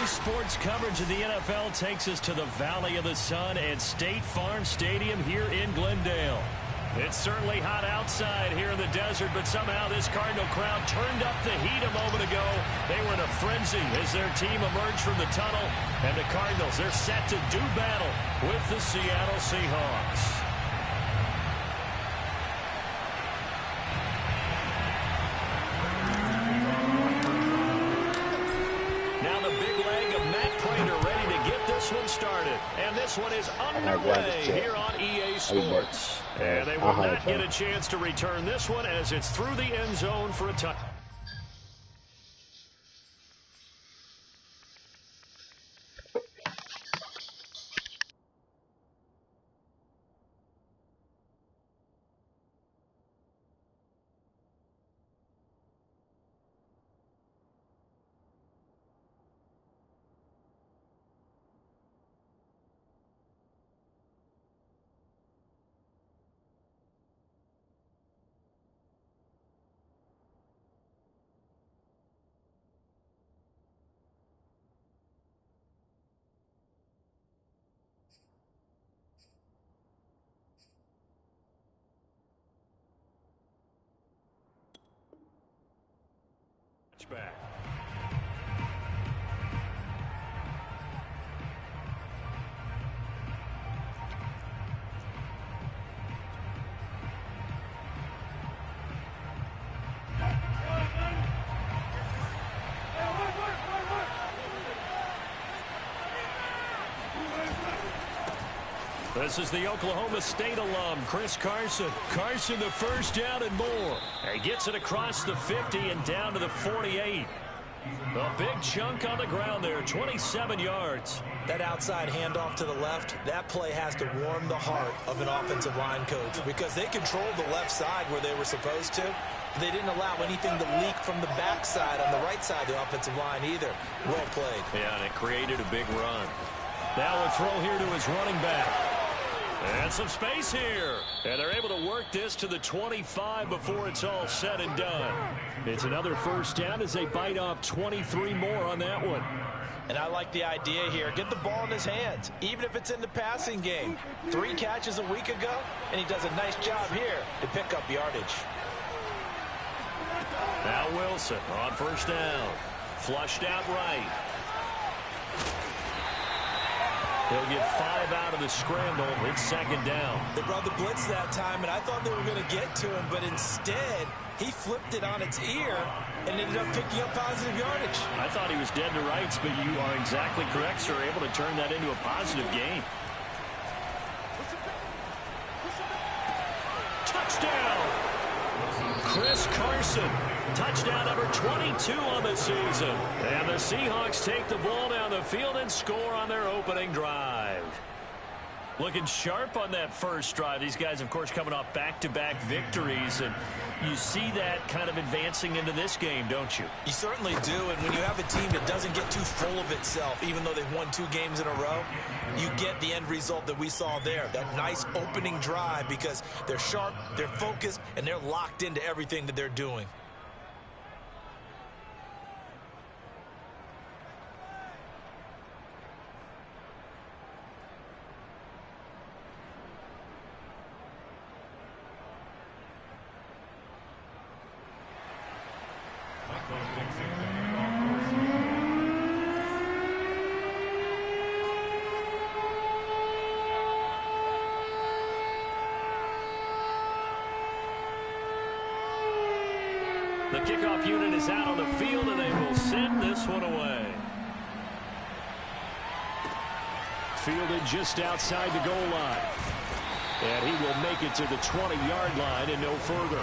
Sports coverage of the NFL takes us to the Valley of the Sun at State Farm Stadium here in Glendale. It's certainly hot outside here in the desert, but somehow this Cardinal crowd turned up the heat a moment ago. They were in a frenzy as their team emerged from the tunnel, and the Cardinals, they're set to do battle with the Seattle Seahawks. One started, and this one is underway here on EA Sports. And they will not get a chance to return this one as it's through the end zone for a touchdown. Back. This is the Oklahoma State alum, Chris Carson. Carson, the first down and more. He gets it across the 50 and down to the 48. A big chunk on the ground there, 27 yards. That outside handoff to the left, that play has to warm the heart of an offensive line coach because they controlled the left side where they were supposed to. They didn't allow anything to leak from the backside on the right side of the offensive line either. Well played. Yeah, and it created a big run. Now a throw here to his running back. And some space here. And they're able to work this to the 25 before it's all said and done. It's another first down as they bite off 23 more on that one. And I like the idea here. Get the ball in his hands, even if it's in the passing game. 3 catches a week ago, and he does a nice job here to pick up yardage. Now Wilson on first down. Flushed out right. He'll get 5 out of the scramble. It's second down. They brought the blitz that time, and I thought they were going to get to him, but instead, he flipped it on its ear and ended up picking up positive yardage. I thought he was dead to rights, but you are exactly correct, sir. Able to turn that into a positive gain. Touchdown! Chris Carson. Touchdown number 22 on the season. And the Seahawks take the ball down the field and score on their opening drive. Looking sharp on that first drive. These guys, of course, coming off back-to-back victories. And you see that kind of advancing into this game, don't you? You certainly do. And when you have a team that doesn't get too full of itself, even though they've won 2 games in a row, you get the end result that we saw there. That nice opening drive because they're sharp, they're focused, and they're locked into everything that they're doing. The kickoff unit is out on the field, and they will send this one away. Fielded just outside the goal line. And he will make it to the 20-yard line and no further.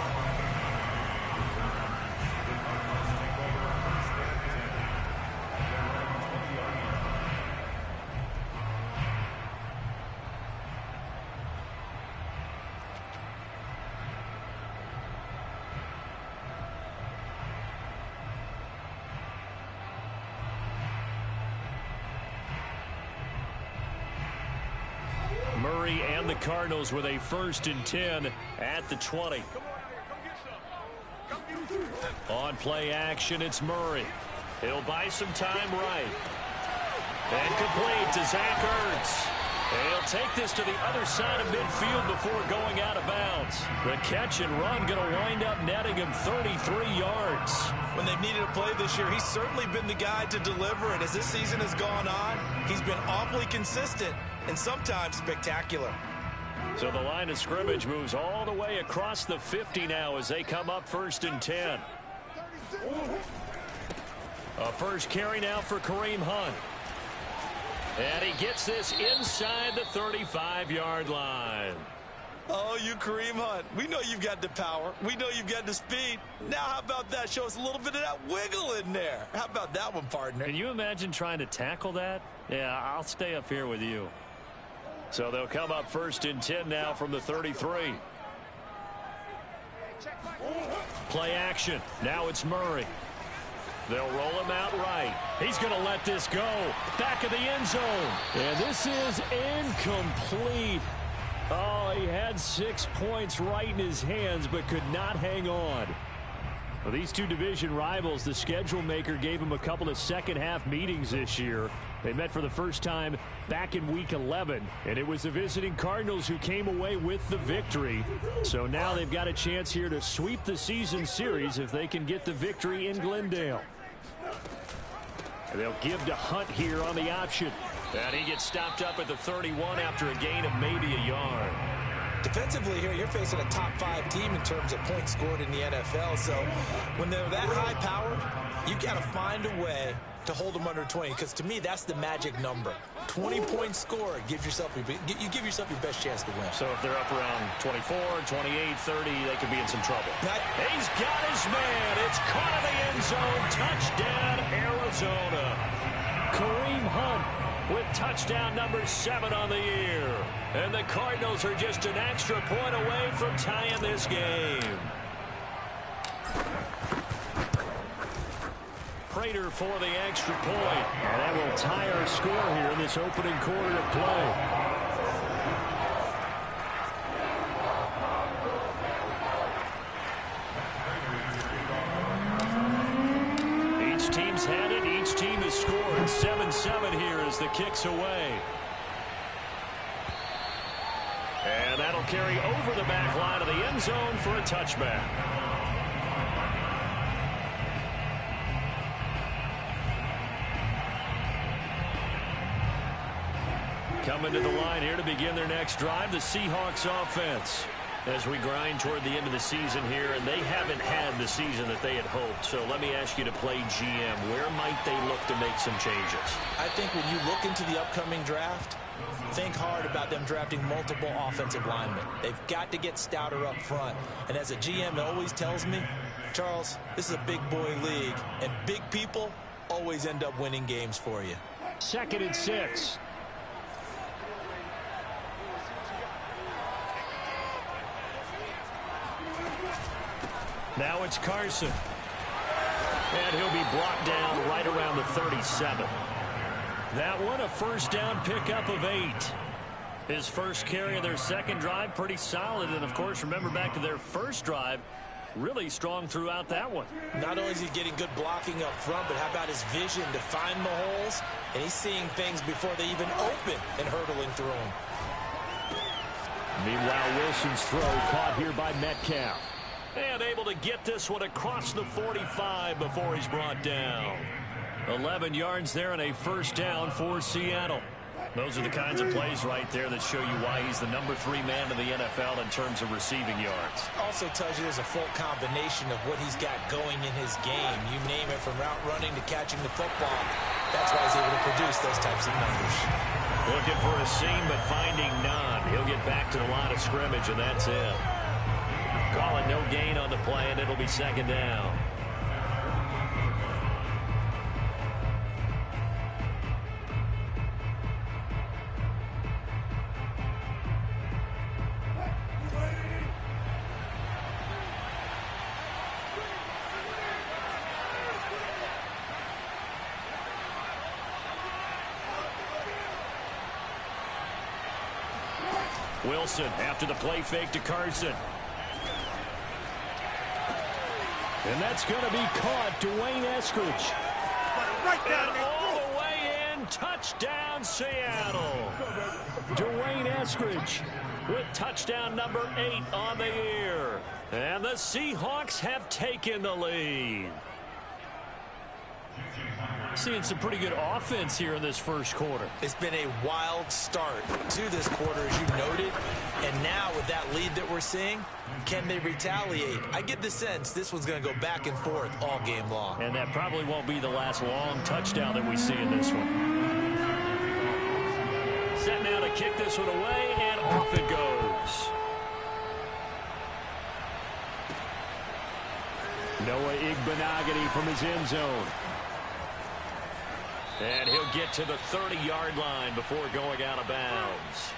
Murray and the Cardinals with a 1st and 10 at the 20. On play action, it's Murray. He'll buy some time right. And complete to Zach Ertz. And he'll take this to the other side of midfield before going out of bounds. The catch and run going to wind up netting him 33 yards. When they've needed a play this year, he's certainly been the guy to deliver. And as this season has gone on, he's been awfully consistent and sometimes spectacular. So the line of scrimmage moves all the way across the 50 now as they come up 1st and 10. A first carry now for Kareem Hunt. And he gets this inside the 35-yard line. Oh, you Kareem Hunt. We know you've got the power. We know you've got the speed. Now how about that? Show us a little bit of that wiggle in there. How about that one, partner? Can you imagine trying to tackle that? Yeah, I'll stay up here with you. So they'll come up 1st and 10 now from the 33. Play action. Now it's Murray. They'll roll him out right. He's going to let this go. Back of the end zone. And this is incomplete. Oh, he had 6 points right in his hands, but could not hang on. Well, these two division rivals, the schedule maker gave them a couple of second-half meetings this year. They met for the first time back in Week 11, and it was the visiting Cardinals who came away with the victory. So now they've got a chance here to sweep the season series if they can get the victory in Glendale. And they'll give to Hunt here on the option. And he gets stopped up at the 31 after a gain of maybe a yard. Defensively here, you're facing a top-5 team in terms of points scored in the NFL. So when they're that high-powered, you've got to find a way to hold them under 20, because to me, that's the magic number. 20 points scored, you give yourself your best chance to win. So if they're up around 24, 28, 30, they could be in some trouble. He's got his man. It's caught in the end zone. Touchdown, Arizona. Kareem Hunt with touchdown number 7 on the year. And the Cardinals are just an extra point away from tying this game. Prater for the extra point. And that will tie our score here in this opening quarter of play. Each team's had it. Each team has scored. 7-7 here as the kick's away. And that'll carry over the back line of the end zone for a touchback. Coming to the line here to begin their next drive, the Seahawks offense. As we grind toward the end of the season here, and they haven't had the season that they had hoped. So let me ask you to play GM. Where might they look to make some changes? I think when you look into the upcoming draft, think hard about them drafting multiple offensive linemen. They've got to get stouter up front. And as a GM, it always tells me, Charles, this is a big boy league, and big people always end up winning games for you. 2nd and 6. Now it's Carson. And he'll be brought down right around the 37. That one, a first down pickup of 8. His first carry of their second drive, pretty solid. And, of course, remember back to their first drive, really strong throughout that one. Not only is he getting good blocking up front, but how about his vision to find the holes? And he's seeing things before they even open and hurdling through them. Meanwhile, Wilson's throw caught here by Metcalf. And able to get this one across the 45 before he's brought down. 11 yards there and a first down for Seattle. Those are the kinds of plays right there that show you why he's the #3 man in the NFL in terms of receiving yards. Also tells you there's a full combination of what he's got going in his game. You name it, from route running to catching the football. That's why he's able to produce those types of numbers. Looking for a seam, but finding none. He'll get back to the line of scrimmage, and that's it. Call it no gain on the play, and it'll be 2nd down. Wilson after the play fake to Carson. And that's going to be caught. Dwayne Eskridge. And all the way in. Touchdown, Seattle. Dwayne Eskridge with touchdown number 8 on the year. And the Seahawks have taken the lead. Seeing some pretty good offense here in this first quarter. It's been a wild start to this quarter, as you noted. And now with that lead that we're seeing, can they retaliate? I get the sense this one's going to go back and forth all game long. And that probably won't be the last long touchdown that we see in this one. Set now to kick this one away, and off it goes. Noah Igbenogany from his end zone. And he'll get to the 30-yard line before going out of bounds.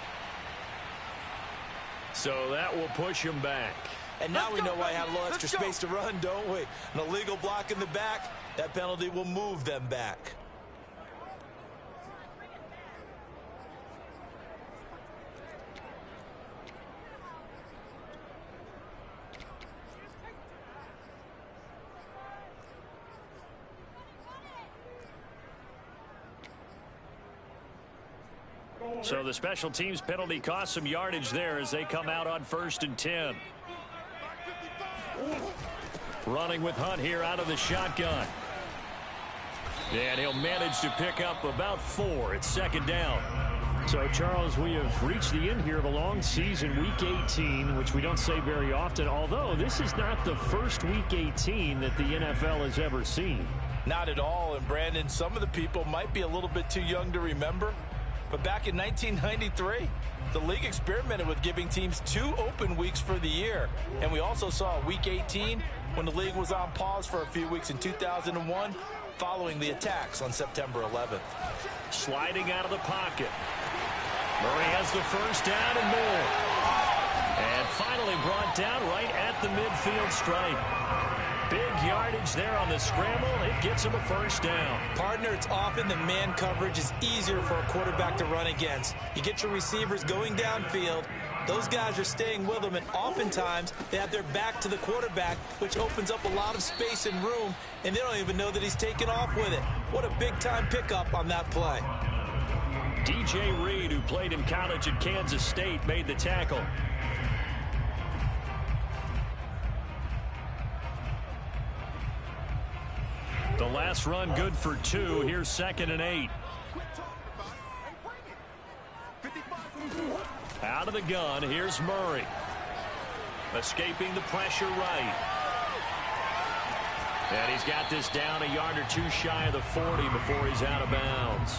So that will push him back. And now we know why I have a little extra space to run, don't we? An illegal block in the back, that penalty will move them back. So the special teams penalty cost some yardage there as they come out on 1st and 10. Running with Hunt here out of the shotgun. And he'll manage to pick up about 4. It's 2nd down. So, Charles, we have reached the end here of a long season, Week 18, which we don't say very often, although this is not the first Week 18 that the NFL has ever seen. Not at all. And, Brandon, some of the people might be a little bit too young to remember. But back in 1993, the league experimented with giving teams 2 open weeks for the year. And we also saw Week 18 when the league was on pause for a few weeks in 2001 following the attacks on September 11th. Sliding out of the pocket. Murray has the first down and more. And finally brought down right at the midfield stripe. Big yardage there on the scramble. It gets him a first down. Partner, it's often the man coverage is easier for a quarterback to run against. You get your receivers going downfield. Those guys are staying with them, and oftentimes they have their back to the quarterback, which opens up a lot of space and room, and they don't even know that he's taken off with it. What a big-time pickup on that play. DJ Reed, who played in college at Kansas State, made the tackle. The last run good for 2. Here's 2nd and 8. Out of the gun, here's Murray. Escaping the pressure right. And he's got this down a yard or 2 shy of the 40 before he's out of bounds.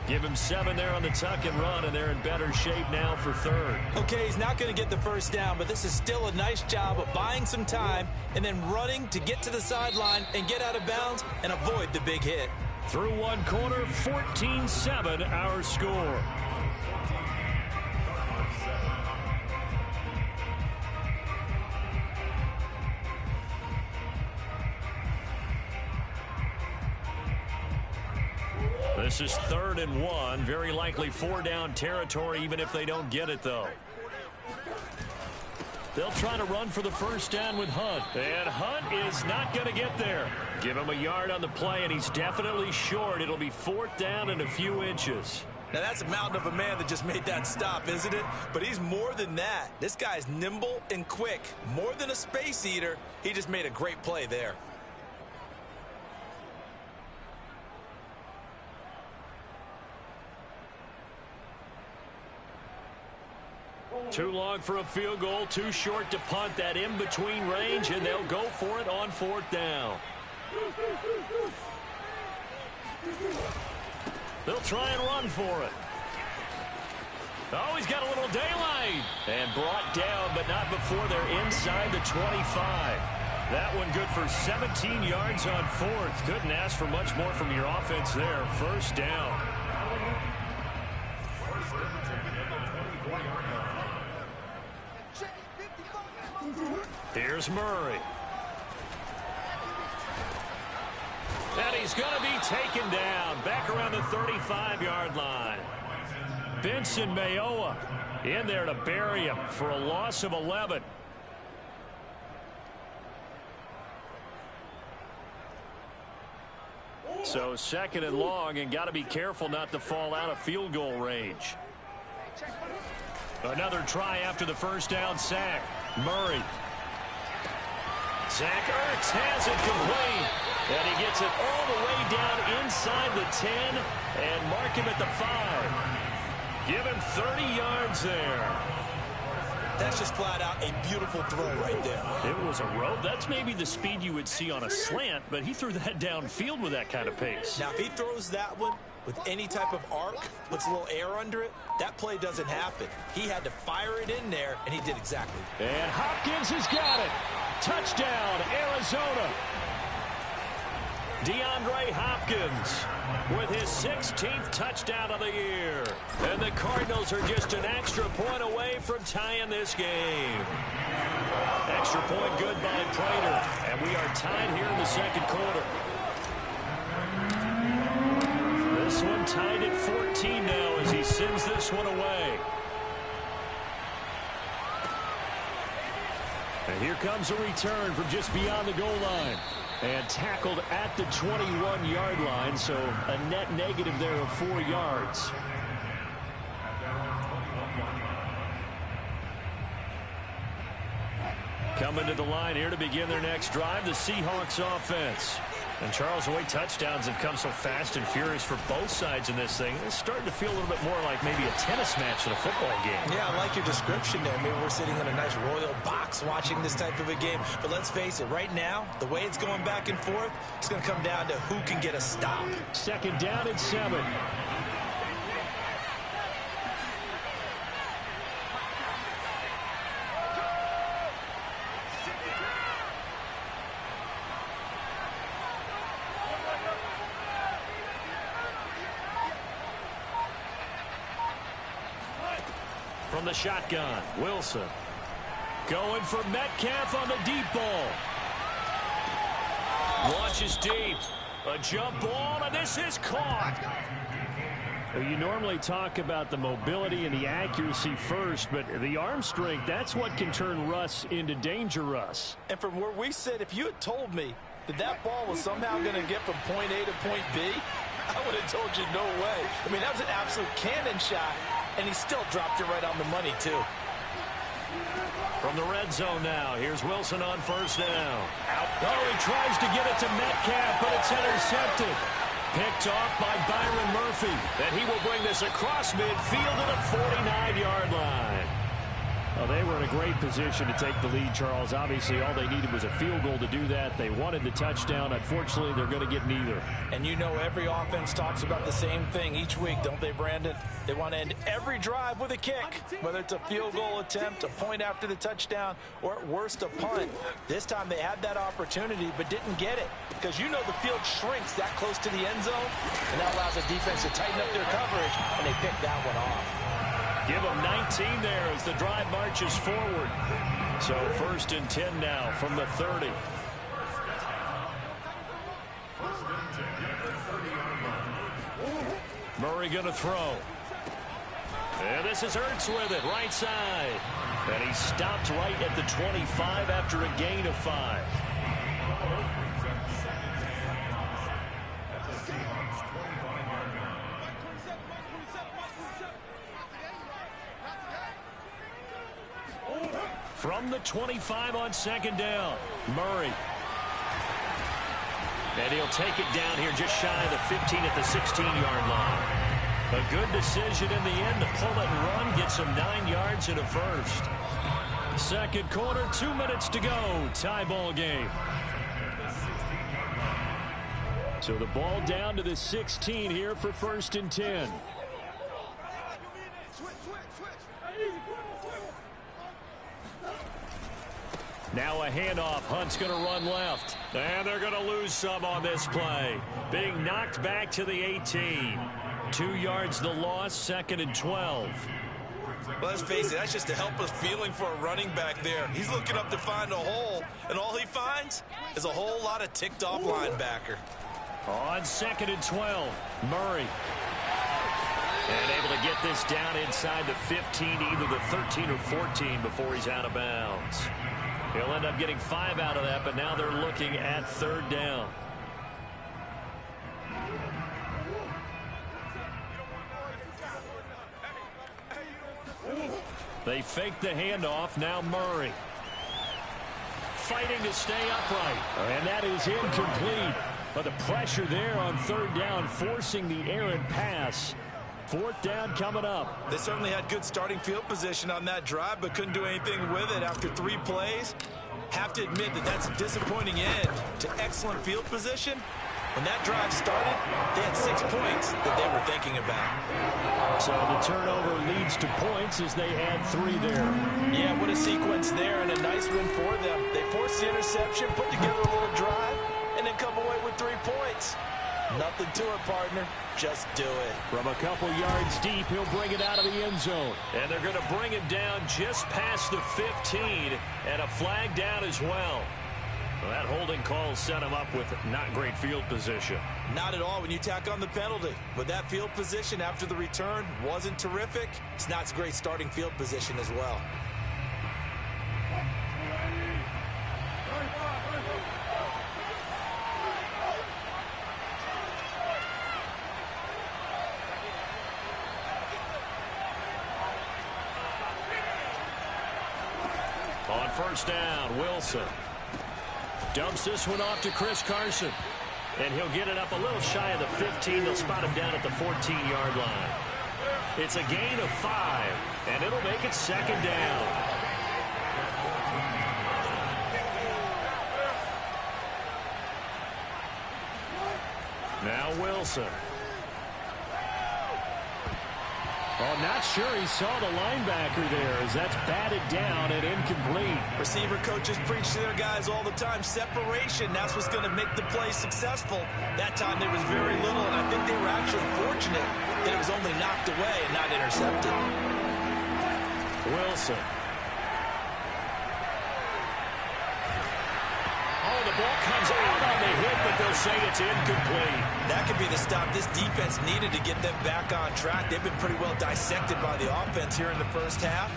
Give him 7 there on the tuck and run, and they're in better shape now for 3rd. Okay, he's not going to get the first down, but this is still a nice job of buying some time and then running to get to the sideline and get out of bounds and avoid the big hit. Through one quarter, 14-7 our score. This is 3rd and 1. Very likely 4-down territory, even if they don't get it, though. They'll try to run for the first down with Hunt. And Hunt is not going to get there. Give him a yard on the play, and he's definitely short. It'll be 4th down and a few inches. Now, that's a mountain of a man that just made that stop, isn't it? But he's more than that. This guy's nimble and quick. More than a space eater. He just made a great play there. Too long for a field goal, too short to punt. That in-between range, and they'll go for it on 4th down. They'll try and run for it. Oh, he's got a little daylight. And brought down, but not before they're inside the 25. That one good for 17 yards on 4th. Couldn't ask for much more from your offense there. 1st down. Here's Murray. And he's going to be taken down back around the 35-yard line. Benson Mayowa in there to bury him for a loss of 11. So 2nd and long, and got to be careful not to fall out of field goal range. Another try after the 1st down sack. Murray. Zach Ertz has it complete. And he gets it all the way down inside the 10 and mark him at the 5. Give him 30 yards there. That's just flat out a beautiful throw right there. It was a rope. That's maybe the speed you would see on a slant, but he threw that downfield with that kind of pace. Now, if he throws that one with any type of arc, puts a little air under it, that play doesn't happen. He had to fire it in there, and he did exactly. And Hopkins has got it. Touchdown, Arizona. DeAndre Hopkins with his 16th touchdown of the year. And the Cardinals are just an extra point away from tying this game. Extra point good by Prater. And we are tied here in the 2nd quarter. This one tied at 14 now as he sends this one away. And here comes a return from just beyond the goal line. And tackled at the 21-yard line, so a net negative there of 4 yards. Coming to the line here to begin their next drive, the Seahawks offense. And Charles, the way touchdowns have come so fast and furious for both sides in this thing, it's starting to feel a little bit more like maybe a tennis match than a football game. Yeah, I like your description there. Maybe we're sitting in a nice royal box watching this type of a game. But let's face it, right now, the way it's going back and forth, it's going to come down to who can get a stop. 2nd down and 7. From the shotgun, Wilson. Going for Metcalf on the deep ball. Launches deep. A jump ball, and this is caught. You normally talk about the mobility and the accuracy first, but the arm strength, that's what can turn Russ into danger Russ. And from where we sit, if you had told me that ball was somehow going to get from point A to point B, I would have told you no way. I mean, that was an absolute cannon shot. And he still dropped it right on the money, too. From the red zone now, here's Wilson on 1st down. Oh, he tries to get it to Metcalf, but it's intercepted. Picked off by Byron Murphy. And he will bring this across midfield to the 49-yard line. Well, they were in a great position to take the lead, Charles. Obviously, all they needed was a field goal to do that. They wanted the touchdown. Unfortunately, they're going to get neither. And you know every offense talks about the same thing each week, don't they, Brandon? They want to end every drive with a kick, whether it's a field goal attempt, a point after the touchdown, or at worst a punt. This time they had that opportunity but didn't get it because you know the field shrinks that close to the end zone, and that allows the defense to tighten up their coverage, and they pick that one off. Give them 19 there as the drive marches forward. So 1st and 10 now from the 30. Murray going to throw. And this is Ertz with it, right side. And he stopped right at the 25 after a gain of 5. From the 25 on 2nd down, Murray. And he'll take it down here just shy of the 15 at the 16-yard line. A good decision in the end to pull it and run, get some 9 yards and a first. Second quarter, 2 minutes to go. Tie ball game. So the ball down to the 16 here for 1st and 10. Now a handoff. Hunt's going to run left. And they're going to lose some on this play. Being knocked back to the 18. 2 yards the loss, 2nd and 12. Well, let's face it, that's just a helpless feeling for a running back there. He's looking up to find a hole, and all he finds is a whole lot of ticked-off linebacker. On 2nd and 12, Murray. And able to get this down inside the 15, either the 13 or 14 before he's out of bounds. He'll end up getting 5 out of that, but now they're looking at 3rd down. They fake the handoff. Now Murray. Fighting to stay upright. And that is incomplete. But the pressure there on 3rd down, forcing the errant pass. 4th down coming up. They certainly had good starting field position on that drive, but couldn't do anything with it after 3 plays. Have to admit that that's a disappointing end to excellent field position. When that drive started, they had 6 points that they were thinking about. So the turnover leads to points as they add 3 there. Yeah, what a sequence there, and a nice win for them. They forced the interception, put together a little drive, and then come away with 3 points. Nothing to it, partner. Just do it. From a couple yards deep, he'll bring it out of the end zone. And they're going to bring it down just past the 15, and a flag down as well. Well, that holding call set him up with not great field position. Not at all when you tack on the penalty. But that field position after the return wasn't terrific. It's not great starting field position as well. On 1st down, Wilson dumps this one off to Chris Carson. And he'll get it up a little shy of the 15. They'll spot him down at the 14-yard line. It's a gain of 5, and it'll make it 2nd down. Now Wilson. Oh, not sure he saw the linebacker there as that's batted down and incomplete. Receiver coaches preach to their guys all the time. Separation, that's what's going to make the play successful. That time there was very little, and I think they were actually fortunate that it was only knocked away and not intercepted. Wilson. Oh, the ball comes out on the hit, but they'll say it's incomplete. That could be the stop this defense needed to get them back on track. They've been pretty well dissected by the offense here in the first half.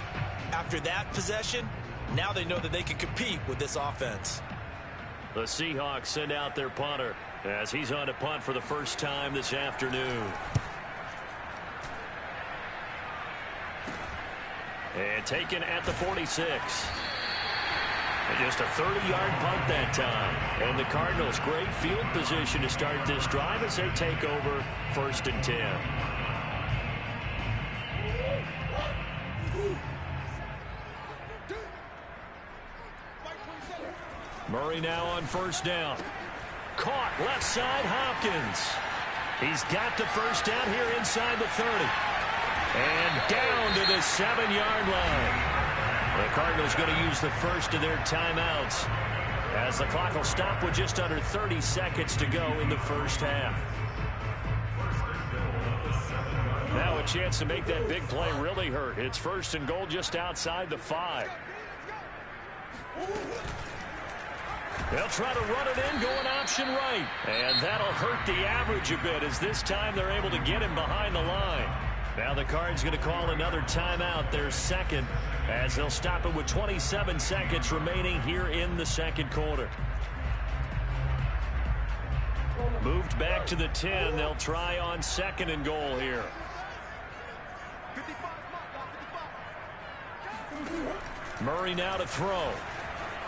After that possession, now they know that they can compete with this offense. The Seahawks send out their punter as he's on to punt for the first time this afternoon. And taken at the 46. And just a 30-yard punt that time. And the Cardinals, great field position to start this drive as they take over 1st and 10. Murray now on 1st down. Caught left side, Hopkins. He's got the 1st down here inside the 30. And down to the 7-yard line. The Cardinals going to use the first of their timeouts as the clock will stop with just under 30 seconds to go in the first half. Now a chance to make that big play really hurt. It's 1st and goal just outside the 5. They'll try to run it in, going option right. And that'll hurt the average a bit as this time they're able to get him behind the line. Now the Cards going to call another timeout, their second, as they'll stop it with 27 seconds remaining here in the second quarter. Moved back to the 10. They'll try on 2nd and goal here. Murray now to throw.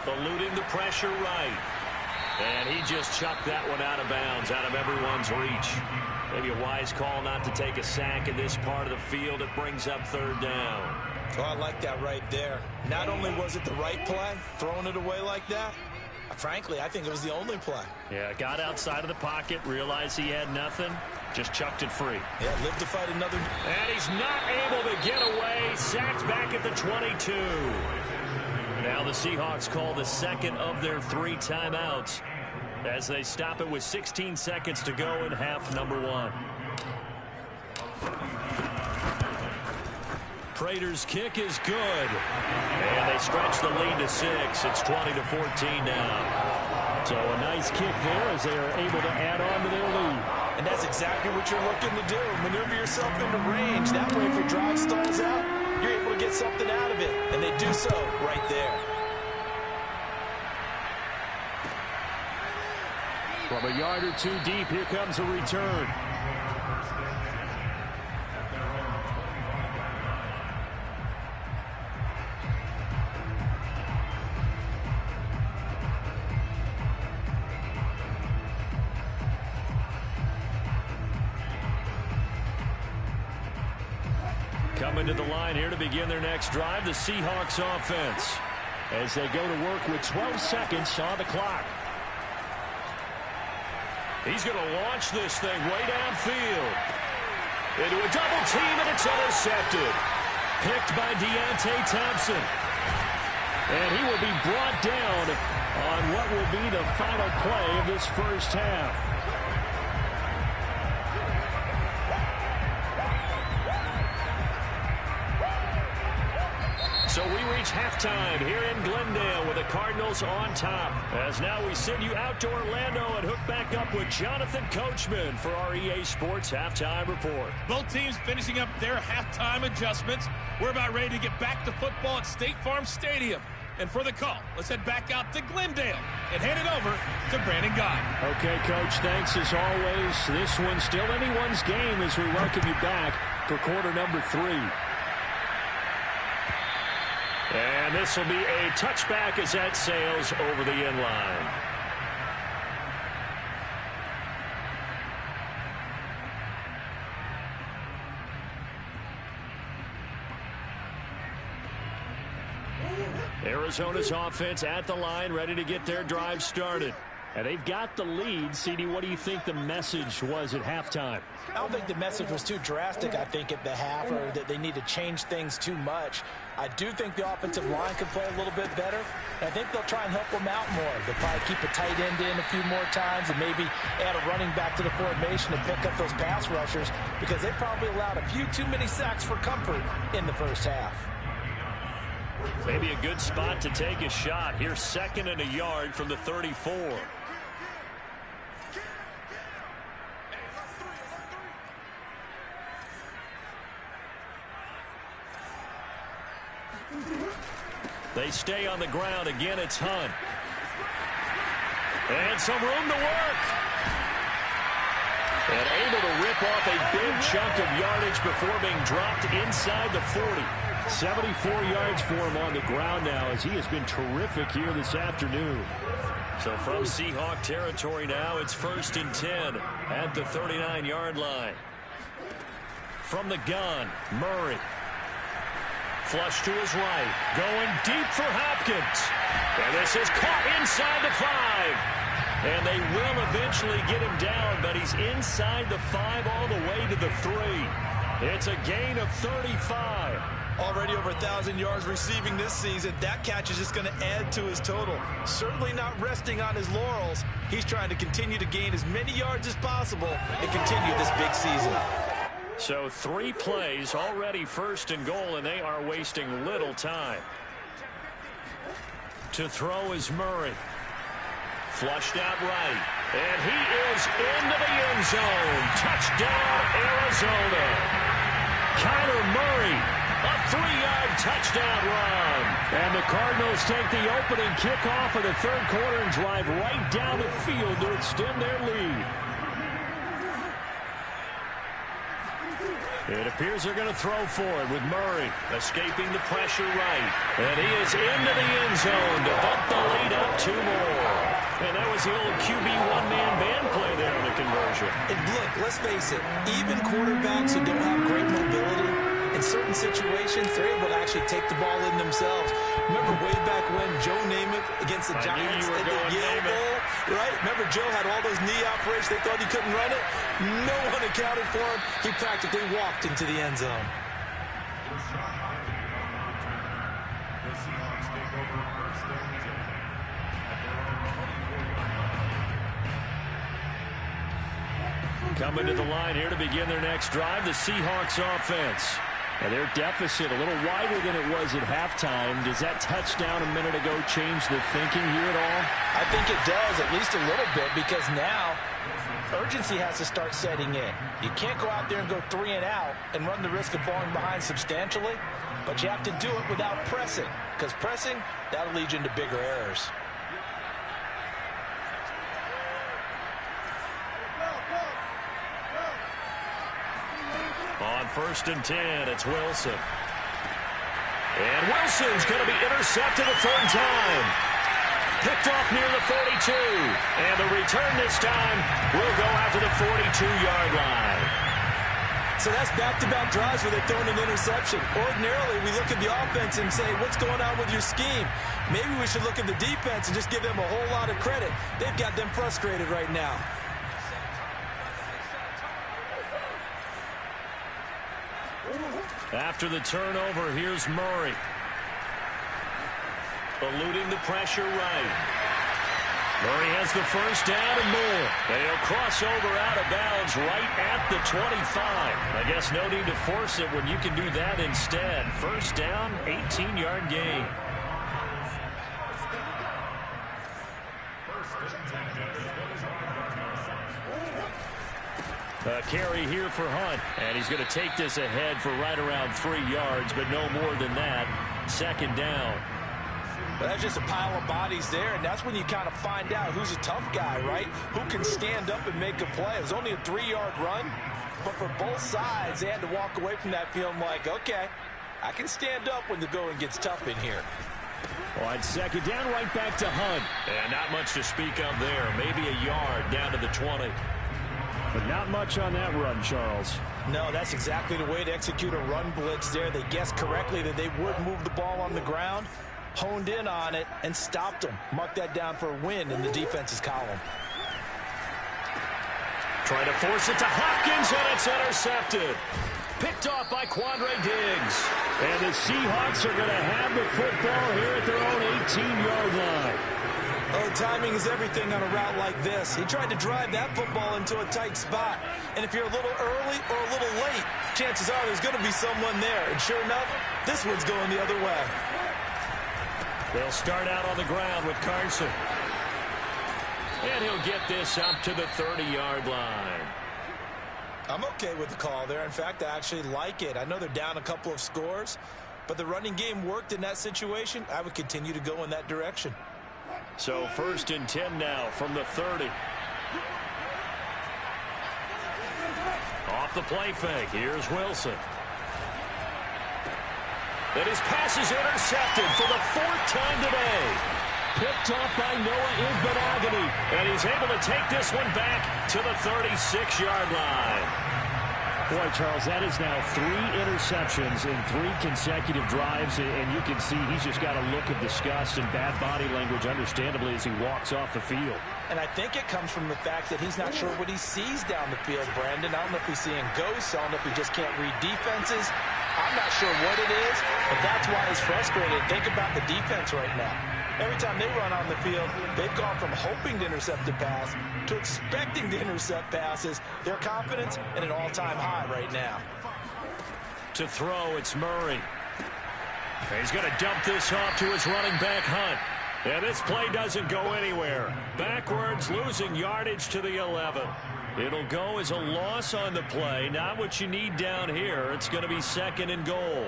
Eluding the pressure right. And he just chucked that one out of bounds, out of everyone's reach. Maybe a wise call not to take a sack in this part of the field. It brings up third down. Oh, I like that right there. Not only was it the right play, throwing it away like that, frankly, I think it was the only play. Yeah, got outside of the pocket, realized he had nothing, just chucked it free. Yeah, lived to fight another. And he's not able to get away. Sacked back at the 22. Now the Seahawks call the second of their 3 timeouts as they stop it with 16 seconds to go in half number 1. Prater's kick is good. And they stretch the lead to 6. It's 20-14 now. So a nice kick there as they are able to add on to their lead. And that's exactly what you're looking to do. Maneuver yourself into range. That way, if your drive stalls out, you're able to get something out of it. And they do so right there. From a yard or 2 deep, here comes a return. Coming to the line here to begin their next drive, the Seahawks offense, as they go to work with 12 seconds on the clock. He's going to launch this thing way downfield. Into a double team, and it's intercepted. Picked by Deontay Thompson. And he will be brought down on what will be the final play of this first half. So we reach halftime here in Glendale with the Cardinals on top. As now we send you out to Orlando and hook back up with Jonathan Coachman for our EA Sports Halftime Report. Both teams finishing up their halftime adjustments. We're about ready to get back to football at State Farm Stadium. And for the call, let's head back out to Glendale and hand it over to Brandon Guy. Okay, Coach, thanks as always. This one's still anyone's game as we welcome you back for quarter number 3. And this will be a touchback as that sails over the end line. Arizona's offense at the line, ready to get their drive started. And they've got the lead. CD, what do you think the message was at halftime? I don't think the message was too drastic, I think, at the half, or that they need to change things too much. I do think the offensive line could play a little bit better. And I think they'll try and help them out more. They'll probably keep a tight end in a few more times and maybe add a running back to the formation and pick up those pass rushers, because they probably allowed a few too many sacks for comfort in the first half. Maybe a good spot to take a shot. Here's 2nd and a yard from the 34. They stay on the ground. Again, it's Hunt. And some room to work. And able to rip off a big chunk of yardage before being dropped inside the 40. 74 yards for him on the ground now, as he has been terrific here this afternoon. So from Seahawk territory now, it's 1st and 10 at the 39-yard line. From the gun, Murray. Flush to his right. Going deep for Hopkins. And this is caught inside the 5. And they will eventually get him down, but he's inside the 5 all the way to the 3. It's a gain of 35. Already over 1,000 yards receiving this season. That catch is just going to add to his total. Certainly not resting on his laurels. He's trying to continue to gain as many yards as possible and continue this big season. So 3 plays already 1st and goal, and they are wasting little time. To throw is Murray. Flushed out right. And he is into the end zone. Touchdown, Arizona. Kyler Murray, a 3-yard touchdown run. And the Cardinals take the opening kickoff of the 3rd quarter and drive right down the field to extend their lead. It appears they're going to throw for it with Murray escaping the pressure right. And he is into the end zone to bump the lead up 2 more. And that was the old QB one-man band play there on the conversion. And look, let's face it, even quarterbacks who don't have great mobility, in certain situations, they're able to actually take the ball in themselves. Remember way back when Joe Namath against the Giants in the Yale Bowl, right? Remember Joe had all those knee operations. They thought he couldn't run it. No one accounted for him. He practically walked into the end zone. Coming to the line here to begin their next drive, the Seahawks offense. And their deficit a little wider than it was at halftime. Does that touchdown a minute ago change the thinking here at all? I think it does, at least a little bit, because now urgency has to start setting in. You can't go out there and go 3 and out and run the risk of falling behind substantially, but you have to do it without pressing, because pressing, that'll lead you into bigger errors. On 1st and 10, it's Wilson. And Wilson's going to be intercepted a 3rd time. Picked off near the 42. And the return this time will go out to the 42-yard line. So that's back-to-back drives where they've thrown an interception. Ordinarily, we look at the offense and say, what's going on with your scheme? Maybe we should look at the defense and just give them a whole lot of credit. They've got them frustrated right now. After the turnover, here's Murray. Eluding the pressure right. Murray has the first down and more. And he'll cross over out of bounds right at the 25. I guess no need to force it when you can do that instead. First down, 18-yard gain. A carry here for Hunt, and he's going to take this ahead for right around 3 yards, but no more than that. 2nd down. Well, that's just a pile of bodies there, and that's when you kind of find out who's a tough guy, right? Who can stand up and make a play. It was only a 3-yard run, but for both sides, they had to walk away from that feeling like, okay, I can stand up when the going gets tough in here. On 2nd down, right back to Hunt. And not much to speak of there. Maybe a yard down to the 20. But not much on that run, Charles. No, that's exactly the way to execute a run blitz there. They guessed correctly that they would move the ball on the ground, honed in on it, and stopped them. Mark that down for a win in the defense's column. Trying to force it to Hopkins, and it's intercepted. Picked off by Quandre Diggs. And the Seahawks are going to have the football here at their own 18-yard line. Oh, timing is everything on a route like this. He tried to drive that football into a tight spot. And if you're a little early or a little late, chances are there's going to be someone there. And sure enough, this one's going the other way. They'll start out on the ground with Carson. And he'll get this up to the 30-yard line. I'm okay with the call there. In fact, I actually like it. I know they're down a couple of scores, but the running game worked in that situation. I would continue to go in that direction. So 1st and 10 now from the 30. Off the play fake. Here's Wilson. And his pass is intercepted for the 4th time today. Picked off by Noah Igbenogany. And he's able to take this one back to the 36-yard line. Boy, Charles, that is now 3 interceptions in 3 consecutive drives, and you can see he's just got a look of disgust and bad body language, understandably, as he walks off the field. And I think it comes from the fact that he's not sure what he sees down the field, Brandon. I don't know if he's seeing ghosts. I don't know if he just can't read defenses. I'm not sure what it is, but that's why he's frustrated. Think about the defense right now. Every time they run on the field, they've gone from hoping to intercept a pass to expecting to intercept passes. Their confidence at an all-time high right now. To throw, it's Murray. He's going to dump this off to his running back, Hunt. And this play doesn't go anywhere. Backwards, losing yardage to the 11. It'll go as a loss on the play. Not what you need down here. It's going to be 2nd and goal.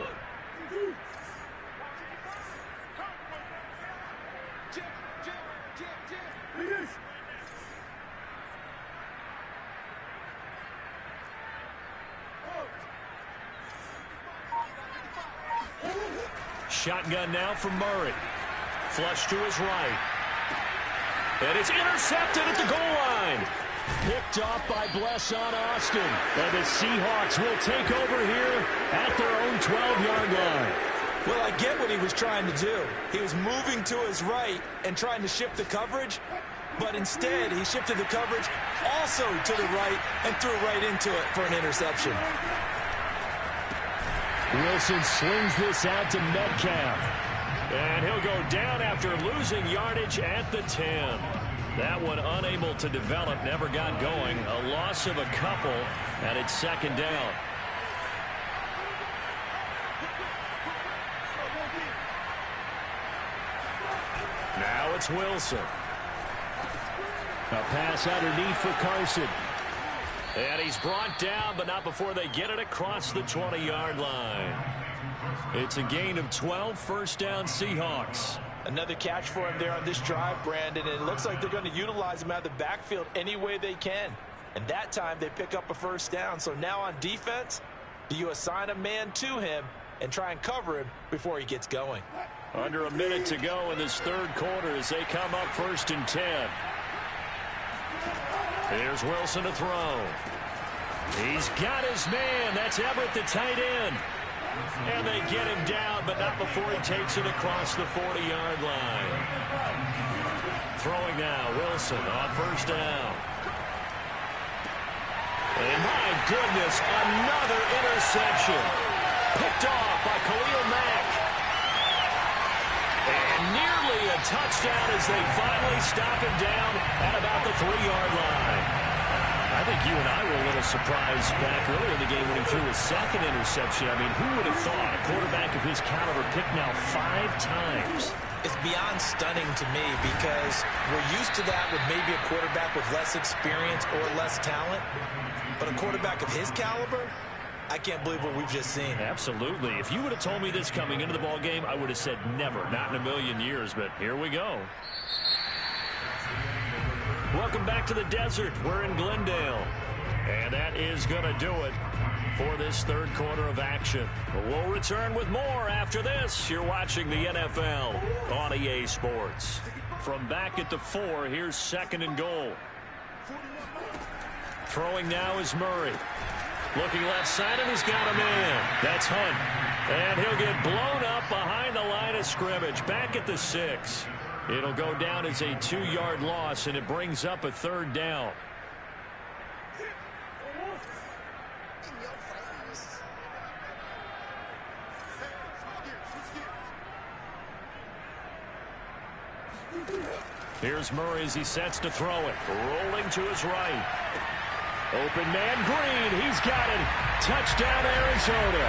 shotgun now from Murray. Flush to his right. And it's intercepted at the goal line. Picked off by Bless on Austin. And the Seahawks will take over here at their own 12-yard line. Well, I get what he was trying to do. He was moving to his right and trying to shift the coverage, but instead he shifted the coverage also to the right and threw right into it for an interception. Wilson slings this out to Metcalf. And he'll go down after losing yardage at the 10. That one unable to develop, never got going. A loss of a couple, and it's second down. Now it's Wilson. A pass underneath for Carson. And he's brought down, but not before they get it across the 20-yard line. It's a gain of 12, first down Seahawks. Another catch for him there on this drive, Brandon, and it looks like they're going to utilize him out of the backfield any way they can. And that time they pick up a first down. So now on defense, do you assign a man to him and try and cover him before he gets going? Under a minute to go in this third quarter as they come up 1st and 10. Here's Wilson to throw. He's got his man. That's Everett, the tight end. And they get him down, but not before he takes it across the 40-yard line. Throwing now, Wilson on first down. And my goodness, another interception. Picked off by Khalil Mack. And nearly a touchdown as they finally stop him down at about the 3-yard line. I think you and I were a little surprised back earlier in the game when he threw his second interception. I mean, who would have thought a quarterback of his caliber picked now 5 times? It's beyond stunning to me because we're used to that with maybe a quarterback with less experience or less talent. But a quarterback of his caliber, I can't believe what we've just seen. Absolutely. If you would have told me this coming into the ball game, I would have said never, not in a million years. But here we go. Welcome back to the desert. We're in Glendale. And that is going to do it for this third quarter of action. We'll return with more after this. You're watching the NFL on EA Sports. From back at the 4, here's 2nd and goal. Throwing now is Murray. Looking left side, and he's got a man. That's Hunt. And he'll get blown up behind the line of scrimmage. Back at the 6. It'll go down as a 2-yard loss, and it brings up a 3rd down. Here's Murray as he sets to throw it. Rolling to his right. Open man Green. He's got it. Touchdown, Arizona.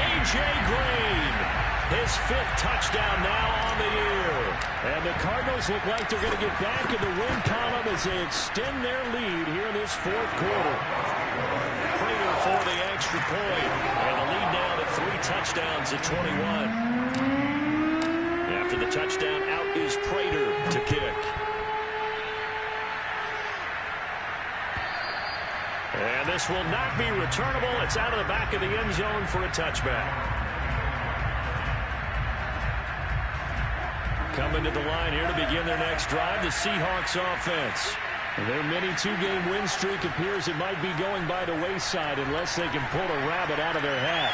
A.J. Green. His 5th touchdown now on the year. And the Cardinals look like they're going to get back in the win column as they extend their lead here in this 4th quarter. Prater for the extra point. And the lead now to 3 touchdowns at 21. After the touchdown, out is Prater to kick. And this will not be returnable. It's out of the back of the end zone for a touchback. Coming to the line here to begin their next drive, the Seahawks offense. Their mini 2-game win streak appears it might be going by the wayside unless they can pull a rabbit out of their hat.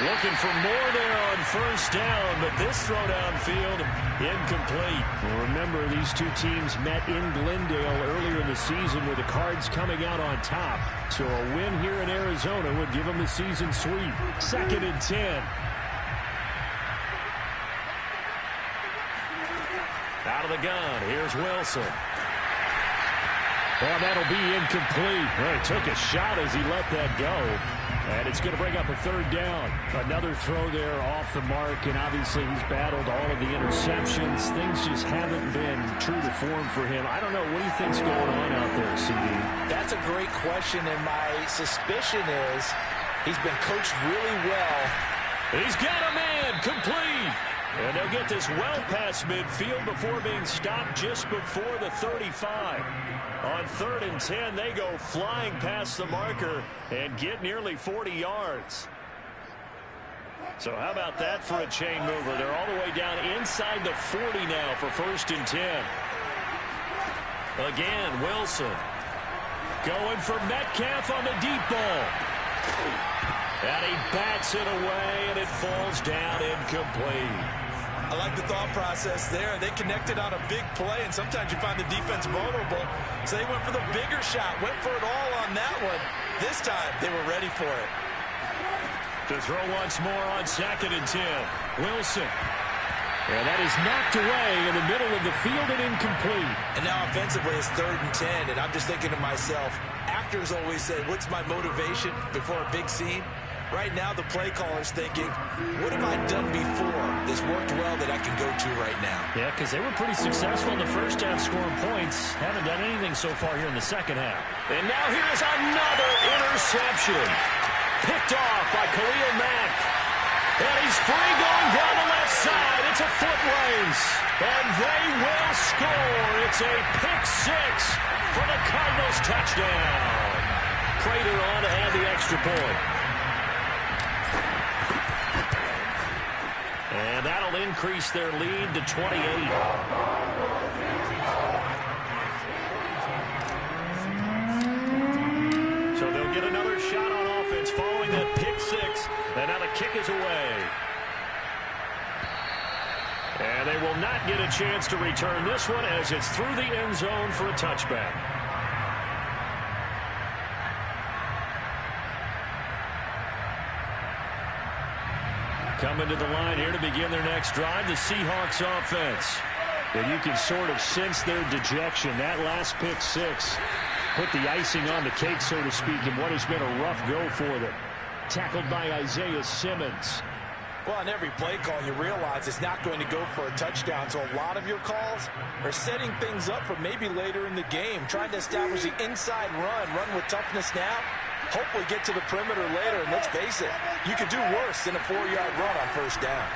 Looking for more there on first down, but this throw downfield incomplete. Well, remember, these two teams met in Glendale earlier in the season with the Cards coming out on top. So a win here in Arizona would give them the season sweep. 2nd and 10. Out of the gun, here's Wilson. Well, that'll be incomplete. Well, he took a shot as he let that go. And it's going to bring up a 3rd down. Another throw there off the mark, and obviously he's battled all of the interceptions. Things just haven't been true to form for him. I don't know. What do you think's going on out there, CD? That's a great question, and my suspicion is he's been coached really well. He's got a man, complete. And they'll get this well past midfield before being stopped just before the 35. On 3rd and 10, they go flying past the marker and get nearly 40 yards. So how about that for a chain mover? They're all the way down inside the 40 now for 1st and 10. Again, Wilson going for Metcalf on the deep ball. And he bats it away, and it falls down incomplete. I like the thought process there. They connected on a big play, and sometimes you find the defense vulnerable. So they went for the bigger shot, went for it all on that one. This time, they were ready for it. To throw once more on 2nd and 10. Wilson. And that is knocked away in the middle of the field and incomplete. And now offensively it's 3rd and 10, and I'm just thinking to myself, actors always say, what's my motivation before a big scene? Right now the play caller's thinking, what have I done before? This worked well that I can go to right now. Yeah, because they were pretty successful in the first half scoring points. Haven't done anything so far here in the second half. And now here's another interception. Picked off by Khalil Mack. And he's free going down the left side. It's a foot race. And they will score. It's a pick 6 for the Cardinals touchdown. Prater on to add the extra point. And that'll increase their lead to 28. So they'll get another shot on offense following that pick 6. And now the kick is away. And they will not get a chance to return this one as it's through the end zone for a touchback. Coming to the line here to begin their next drive, the Seahawks offense. And you can sort of sense their dejection. That last pick 6 put the icing on the cake, so to speak, in what has been a rough go for them. Tackled by Isaiah Simmons. Well, on every play call, you realize it's not going to go for a touchdown. So a lot of your calls are setting things up for maybe later in the game, trying to establish the inside run with toughness now. Hopefully get to the perimeter later, and let's face it, you could do worse than a 4-yard run on 1st down.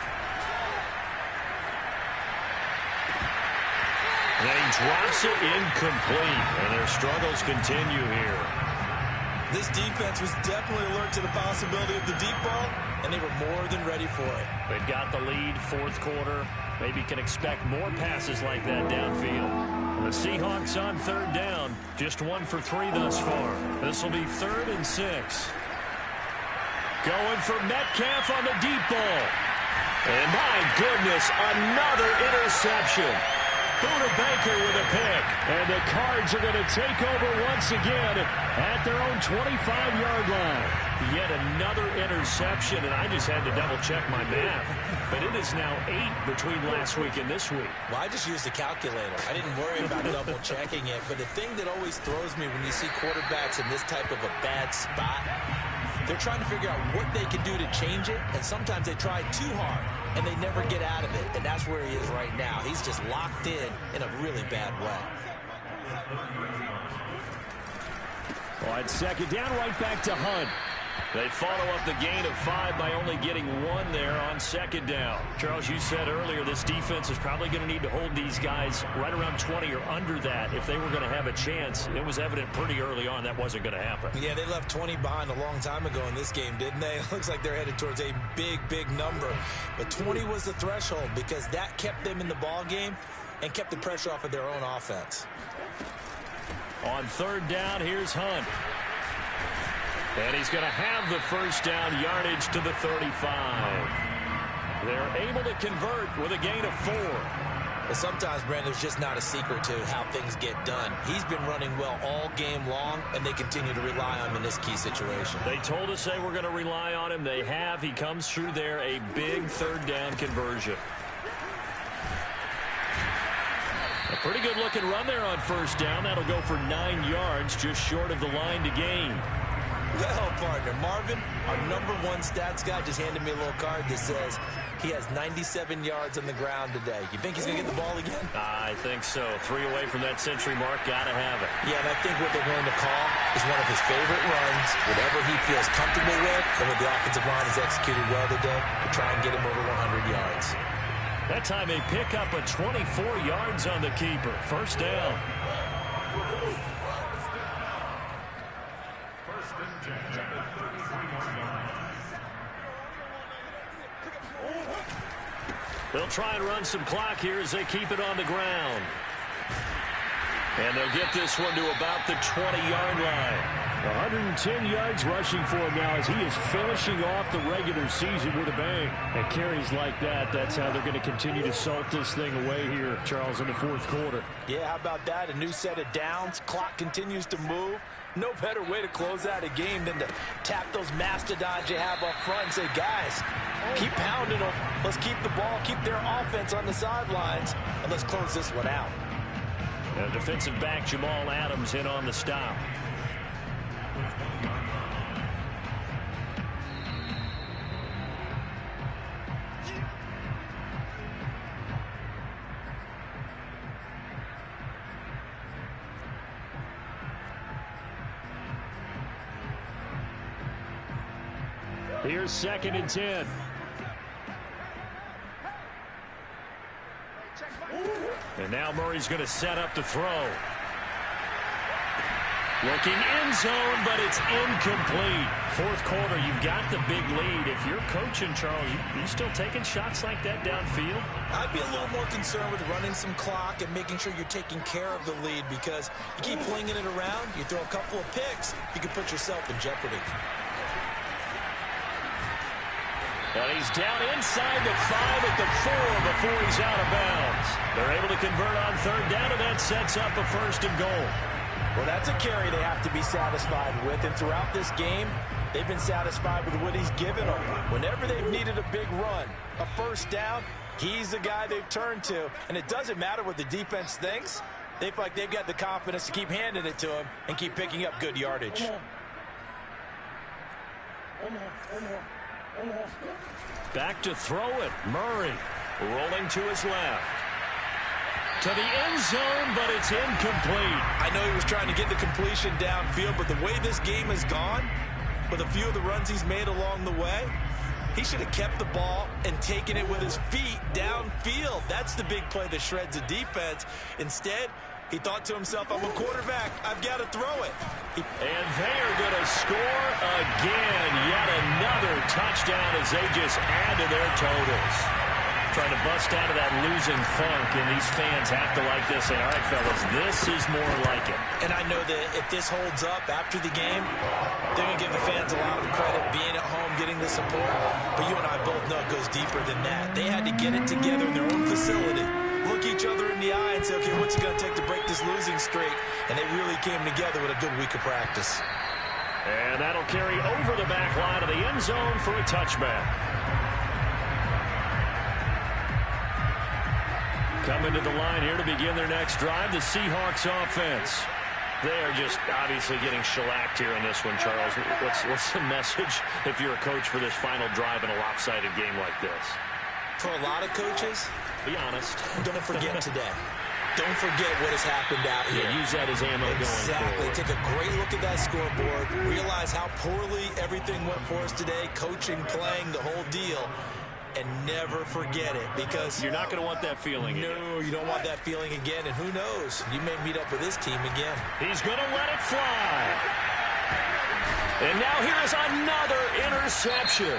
And he drops it incomplete, and their struggles continue here. This defense was definitely alert to the possibility of the deep ball, and they were more than ready for it. They've got the lead, 4th quarter. Maybe can expect more passes like that downfield. The Seahawks on 3rd down, just 1 for 3 thus far. This will be 3rd and 6. Going for Metcalf on the deep ball. And my goodness, another interception. Buda Baker with a pick. And the Cards are going to take over once again at their own 25-yard line. Yet another interception, and I just had to double-check my math. But it is now 8 between last week and this week. Well, I just used a calculator. I didn't worry about double-checking it. But the thing that always throws me when you see quarterbacks in this type of a bad spot, they're trying to figure out what they can do to change it, and sometimes they try too hard, and they never get out of it. And that's where he is right now. He's just locked in a really bad way. Well, it's 2nd down, right back to Hunt. They follow up the gain of 5 by only getting 1 there on 2nd down. Charles, you said earlier this defense is probably going to need to hold these guys right around 20 or under that if they were going to have a chance. It was evident pretty early on that wasn't going to happen. Yeah, they left 20 behind a long time ago in this game, didn't they? It looks like they're headed towards a big number. But 20 was the threshold because that kept them in the ball game and kept the pressure off of their own offense. On 3rd down, here's Hunt. And he's going to have the 1st down, yardage to the 35. They're able to convert with a gain of 4. Well, sometimes, Brandon, there's just not a secret to how things get done. He's been running well all game long, and they continue to rely on him in this key situation. They told us they were going to rely on him. They have. He comes through there, a big 3rd down conversion. A pretty good-looking run there on 1st down. That'll go for 9 yards, just short of the line to gain. Well, partner, Marvin, our #1 stats guy, just handed me a little card that says he has 97 yards on the ground today. You think he's going to get the ball again? I think so. 3 away from that century mark. Got to have it. Yeah, and I think what they're going to call is one of his favorite runs, whatever he feels comfortable with, and what the offensive line has executed well today to try and get him over 100 yards. That time a pickup of 24 yards on the keeper. 1st down. They'll try and run some clock here as they keep it on the ground. And they'll get this one to about the 20-yard line. 110 yards rushing for him now as he is finishing off the regular season with a bang. And carries like that, that's how they're going to continue to salt this thing away here, Charles, in the fourth quarter. Yeah, how about that? A new set of downs. Clock continues to move. No better way to close out a game than to tap those mastodons you have up front and say, guys, keep pounding them. Let's keep the ball, keep their offense on the sidelines, and let's close this one out. And defensive back Jamal Adams in on the stop. Here's 2nd and 10. And now Murray's going to set up the throw. Looking end zone, but it's incomplete. Fourth quarter, you've got the big lead. If you're coaching, Charles, you still taking shots like that downfield? I'd be a little more concerned with running some clock and making sure you're taking care of the lead, because you keep flinging it around, you throw a couple of picks, you can put yourself in jeopardy. And he's down inside the 5 at the 4 before he's out of bounds. They're able to convert on third down, and that sets up a 1st and goal. Well, that's a carry they have to be satisfied with, and throughout this game, they've been satisfied with what he's given them. Whenever they've needed a big run, a 1st down, he's the guy they've turned to. And it doesn't matter what the defense thinks. They feel like they've got the confidence to keep handing it to him and keep picking up good yardage. Back to throw it. Murray rolling to his left. To the end zone, but it's incomplete. I know he was trying to get the completion downfield, but the way this game has gone, with a few of the runs he's made along the way, he should have kept the ball and taken it with his feet downfield. That's the big play that shreds a defense. Instead, he thought to himself, I'm a quarterback. I've got to throw it. And they are going to score again. Yet another touchdown as they just add to their totals. Trying to bust out of that losing funk, and these fans have to like this. And, all right, fellas, this is more like it. And I know that if this holds up after the game, they're going to give the fans a lot of credit, being at home, getting the support. But you and I both know it goes deeper than that. They had to get it together in their own facility, look each other in the eye and say, okay, what's it going to take to break this losing streak? And they really came together with a good week of practice. And that'll carry over the back line of the end zone for a touchback. Coming to the line here to begin their next drive, the Seahawks offense. They are just obviously getting shellacked here in this one, Charles. What's the message if you're a coach for this final drive in a lopsided game like this? For a lot of coaches, be honest, don't forget today. Don't forget what has happened out here. Yeah, use that as ammo going forward. Take a great look at that scoreboard. Realize how poorly everything went for us today. Coaching, playing, the whole deal. And never forget it, because you're not going to want that feeling again. No, you don't want that feeling again. And who knows? You may meet up with this team again. He's going to let it fly. And now here is another interception.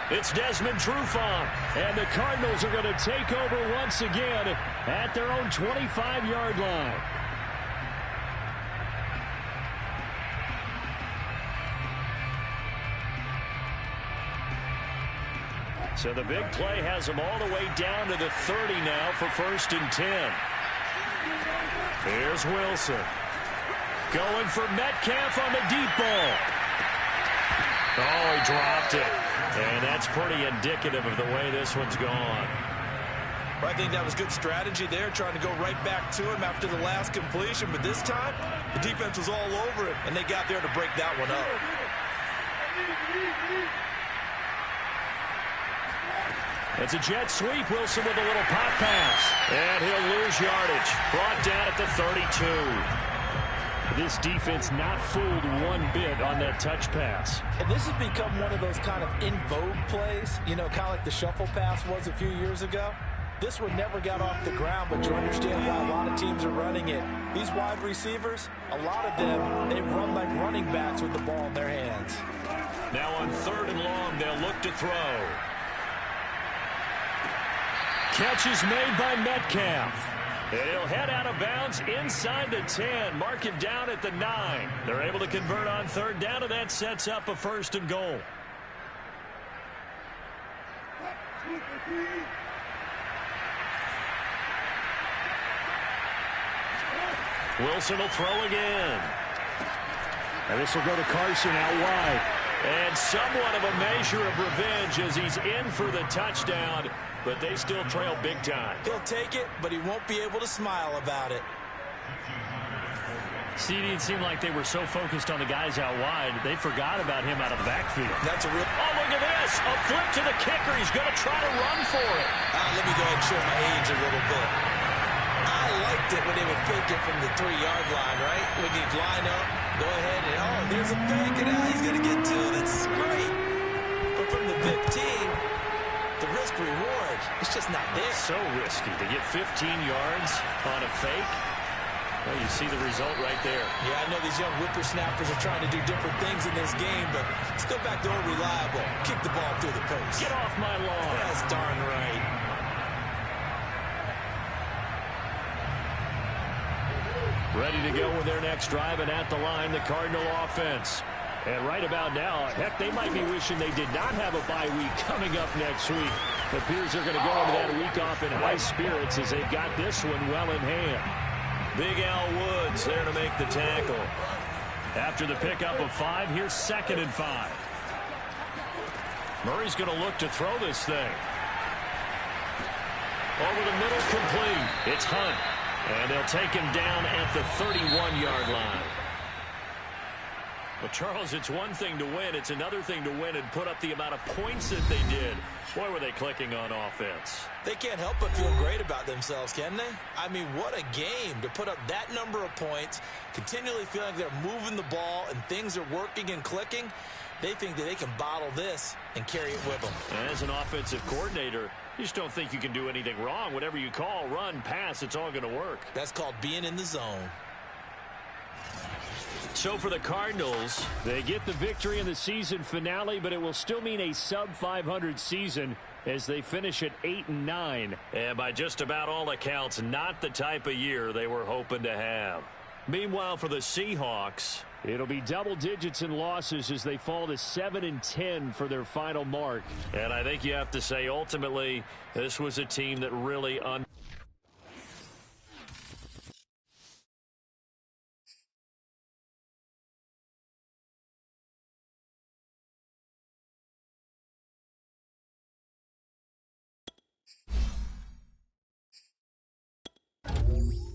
It's Desmond Trufant. And the Cardinals are going to take over once again at their own 25-yard line. So the big play has them all the way down to the 30 now for 1st and 10. Here's Wilson. Going for Metcalf on the deep ball. Oh, he dropped it. And that's pretty indicative of the way this one's gone. Well, I think that was good strategy there, trying to go right back to him after the last completion. But this time, the defense was all over it, and they got there to break that one up. It's a jet sweep. Wilson with a little pop pass. And he'll lose yardage. Brought down at the 32. This defense not fooled one bit on that touch pass. And this has become one of those kind of in vogue plays, you know, kind of like the shuffle pass was a few years ago. This one never got off the ground, but you understand why a lot of teams are running it. These wide receivers, a lot of them, they run like running backs with the ball in their hands. Now on 3rd and long, they'll look to throw. Catch is made by Metcalf. And he'll head out of bounds inside the 10. Mark it down at the 9. They're able to convert on third down, and that sets up a 1st and goal. Wilson will throw again. And this will go to Carson out wide. And somewhat of a measure of revenge as he's in for the touchdown, but they still trail big time. He'll take it, but he won't be able to smile about it. CD, it seemed like they were so focused on the guys out wide, they forgot about him out of the backfield. That's a real... Oh, look at this. A flip to the kicker. He's going to try to run for it. Let me go ahead and show my age a little bit. I liked it when they would fake it from the 3-yard line, right? When you'd line up, go ahead and, oh, there's a fake, and he's going to get 2. That's great. But from the 15, the risk-reward, it's just not there. So risky to get 15 yards on a fake. Well, you see the result right there. Yeah, I know these young whippersnappers are trying to do different things in this game, but let's go back to old reliable. Kick the ball through the post. Get off my lawn. That's darn right. Ready to go with their next drive, and at the line, the Cardinal offense. And right about now, heck, they might be wishing they did not have a bye week coming up next week. It appears they're going to go into that week off in high spirits as they've got this one well in hand. Big Al Woods there to make the tackle. After the pickup of 5, here's 2nd and 5. Murray's going to look to throw this thing. Over the middle, complete. It's Hunt. And they'll take him down at the 31-yard line. Well, Charles, it's one thing to win. It's another thing to win and put up the amount of points that they did. Boy, were they clicking on offense. They can't help but feel great about themselves, can they? I mean, what a game to put up that number of points, continually feeling they're moving the ball and things are working and clicking. They think that they can bottle this and carry it with them. And as an offensive coordinator, you just don't think you can do anything wrong. Whatever you call, run, pass, it's all going to work. That's called being in the zone. So for the Cardinals, they get the victory in the season finale, but it will still mean a sub-500 season as they finish at 8-9. And by just about all accounts, not the type of year they were hoping to have. Meanwhile, for the Seahawks, it'll be double digits in losses as they fall to 7-10 for their final mark. And I think you have to say, ultimately, this was a team that really You